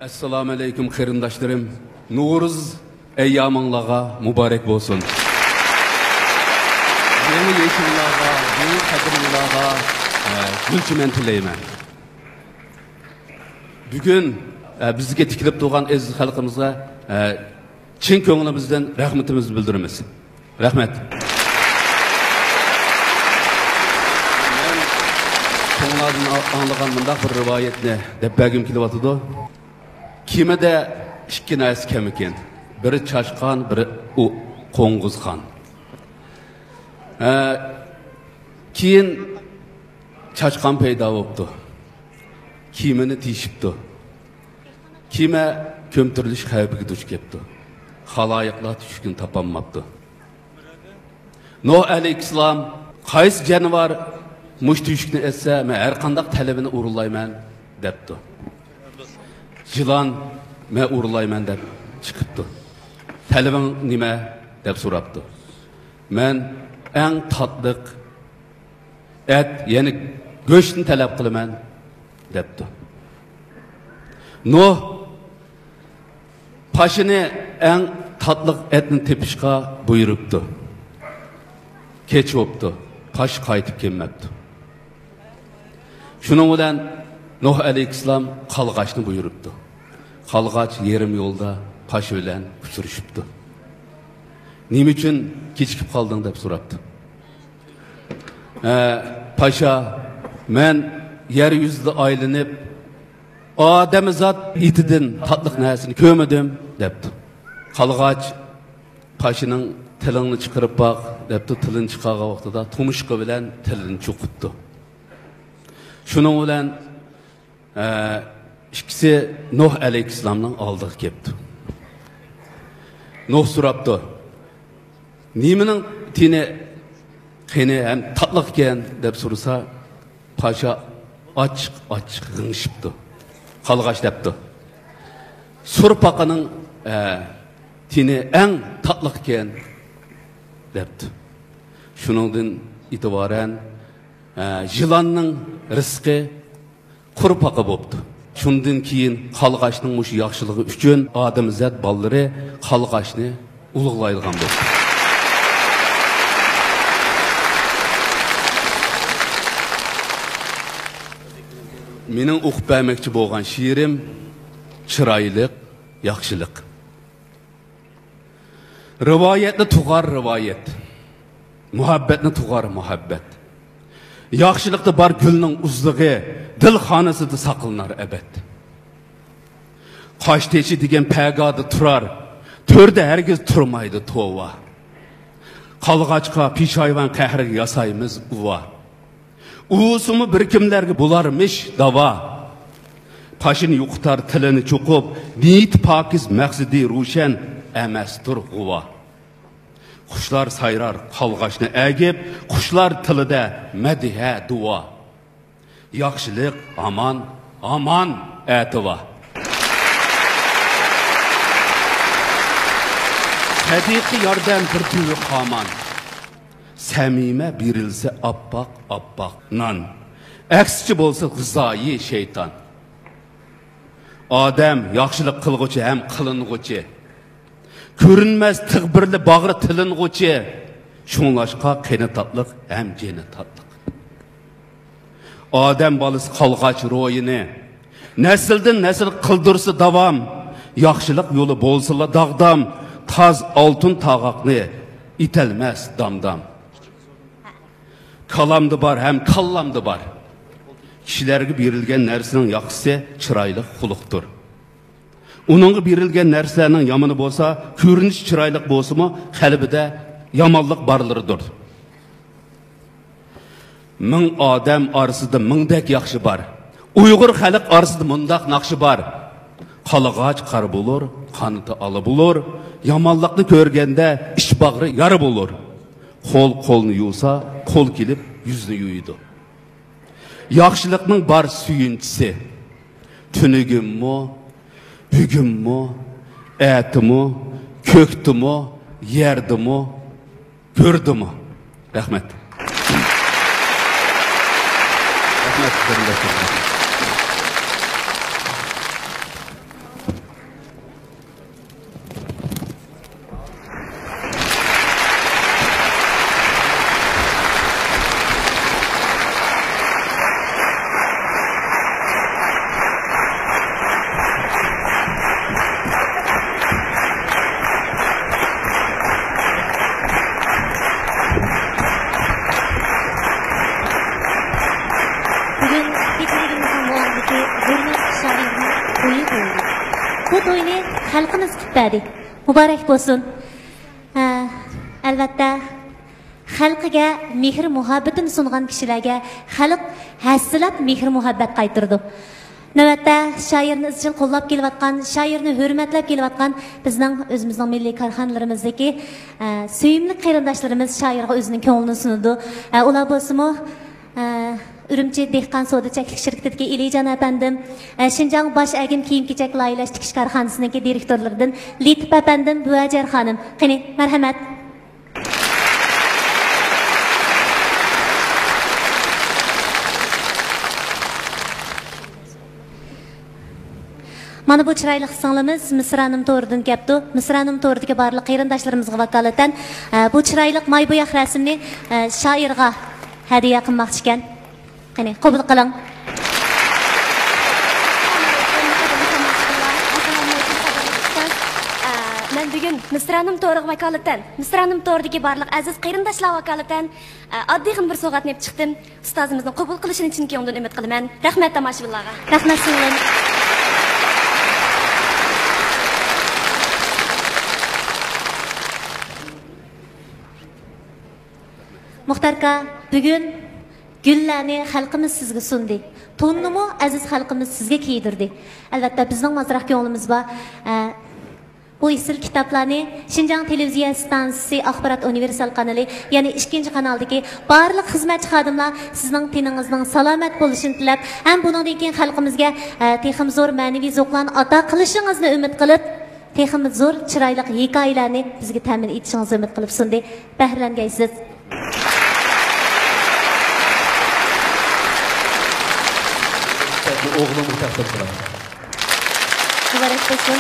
Assalamu alaikum qarindoshlarım. Nuruz ayyaminglarga muborak bo'lsin. Yangi yashillarga, yangi qadrlarga gulchiman tilayman. Bugun bizga tikilib turgan aziz xalqimizga chin ko'nglimizdan rahmatimizni bildiramiz. Rahmat. Ko'ngildan anlagan bundaq bir rivoyatni deb bagim kelyapti. Kimede ikki narsa kam ekan. Biri Chashqon, biri Qo'ng'izxon. Keyin Chashqon paydo bo'ldi. Kiyimini tiyishibdi. Kiyime ko'mtirilish xavfiga duch kelibdi. Xaloyiqlar tushkun topolmabdi. Nuh alayhissalom qaysi jonivor mush tushkuni etsa, men har qanday talabini o'rinlayman debdi. Yılan men urulayman deb chiqibdi. Talabing nima deb so'rabdi. Men eng tatliq et, ya'ni go'shtni talab qilaman debdi. Nuh pashini eng tatliq etni tepishga buyuribdi. Kech bo'libdi. Pash qaytib kelmabdi. Shuning bilan Nuh alayhissalom qalg'ashni buyuribdi. Qalg'ach yerim yo'lda pash bilan uchrashibdi. Nima uchun kechikib qolding deb so'rabdi. Pasha, men yer yuzida aylanib, odamzot itidan tatliq narsani ko'rmadim debdi. Qalg'ach pashining tilini chiqarib baq debdi. Tilini chiqargan vaqtida tumishqa bilan tilini cho'qibdi. Shuning bilan ikkisi Nuh alayhissalomning oldiga kelibdi. Nuh so'rabdi. Nimaning tini qani ham tatliq ekan deb so'rasa, pasha ochiq g'ingshibdi. Qalg'ash debdi. Surpaqaning tini eng tatliq ekan debdi. Shuningdan itiboran yılanning rizqi qurpaqa bo'libdi. Shundan keyin qalg'ashning mush yaxshiligi uchun odamzat bollari qalg'ashni ulug'laydigan bo'ldi. Mening o'qib bermoqchi bo'lgan she'rim chiroylik, yaxshilik. Rivoyatni tug'ar rivoyat. Muhabbatni tug'ar muhabbat. Yaxshilikda bar gulning uzlig'i dil xonasida saqlanar abad. Qosh techi degan pagoda turar, to'rda hargiz turmaydi tova. Qalg'achqa peshayvon qahriga yasaymiz uva. Uusimi bir kimlarga bo'larmish davo. Pashini yo'qitar tilini cho'qib, niyat pokiz maqsadi ro'shan emasdir g'uva. Qushlar sayrar qalg'ashni agib, qushlar tilida madiha duo. Yaxshilik aman, aman ativa. Sadiqi yordam bir tuyi qaman. Samime birilse appak appak nan. Aksichi bo'lsa g'izoyi shayton. Odam yaxshilik qilg'uchi ham qilinguchi. Ko'rinmez tig'birli bag'ri tilinguchi. Shunlashqa qeni tatliq ham jeni tatliq. Odam bolasi qalg'ach ro'yini nasldan nasl qildirsa davom. Yaxshilik yo'li bo'lsa dag'dam, taz oltin tag'oqni itilmas damdam. Kalamda bar hem kallamda bar. Kishilarga berilgan narsaning yaxshisi chiroyli xuluqdir. Uningga berilgan narsalarning yomoni bo'lsa, ko'rinish chiroyli bo'lsa-mu, qalbida yomonlik borlaridir. Ming odam orasida mingdak yaxshi bor. Uyg'ur xalq orasida mundaq naqshi bor. Qalg'ach qar bo'lur, qaniti ola bo'lur. Yomonlikni ko'rganda ish bag'ri yara bo'lur. Qo'l qo'lni yuvsa, qo'l kelib yuzni yuydi. Yaxshilikning bar suyunchisi. Tunugimmi, bugünmi, etimi, ko'ktimi, yerdimi, ko'rdimi? Rahmat. Rahmat. hurmatli shoirning to'yi bo'ldi. Bu to'yni xalqimiz kutdi. Muborak bo'lsin. Albatta xalqiga mehr muhabbatini sungan kishilarga xalq hassilab mehr muhabbat qaytirdi. Navbatda shoirni izchil qo'llab kelayotgan, shoirni hurmatlab kelayotgan bizning o'zimizning milliy korxonalarimizdagi suyimli qarindoshlarimiz shoirga o'zining ko'nglini sunadi. Ular bo'lsa-mu Ürümçi Dehqon Savdo Cheklik shirkatidagi Elijon apandim, Shinjong bosh agim kiyim-kechak loyihalash tikish korxonasining direktorlaridan Litip apandim, Buvajar xonim. Qani, marhamat. Mana bu chiroyli singlimimiz Misranim To'ridan kelibdi. Misranim To'ridagi barliq qarindoshlarimizga vakolatan bu chiroyli maybo'yoq rasmni shoirga hadiya qilmoqchi ekan. Qani, qabul qiling. Men bugun Misranim To'riga vakolatan, Misranim To'ridagi barliq aziz qarindoshlar vakolatan oddiy bir sovg'atni olib chiqdim. Ustozimizning qabul qilishini chinki undan umid qilaman. Rahmat tomoshabinlarga. Rahmat singlim. Muhtarka, bugün güllarni xalqimiz sizga sundi. To'nnimi aziz xalqimiz sizga kiydirdi. Albatta bizning mazraq ko'nglimiz bor. Bu isil kitoblarni Xinjiang televiziya stansiyasi axborot universal kanali, ya'ni 2-kanaldagi barliq xizmatchi xodimlar sizning teningizning salomat bo'lishini tilab, ham buningdan keyin xalqimizga texim zo'r ma'naviy zavqlarni ato qilishingizni umid qilib, texim zo'r chiroyli hikoyalarni bizga ta'min etishingizni umid qilib sundi. Bahramgaysiz. O'g'limni taqdim qilaman. Muborak bo'lsin.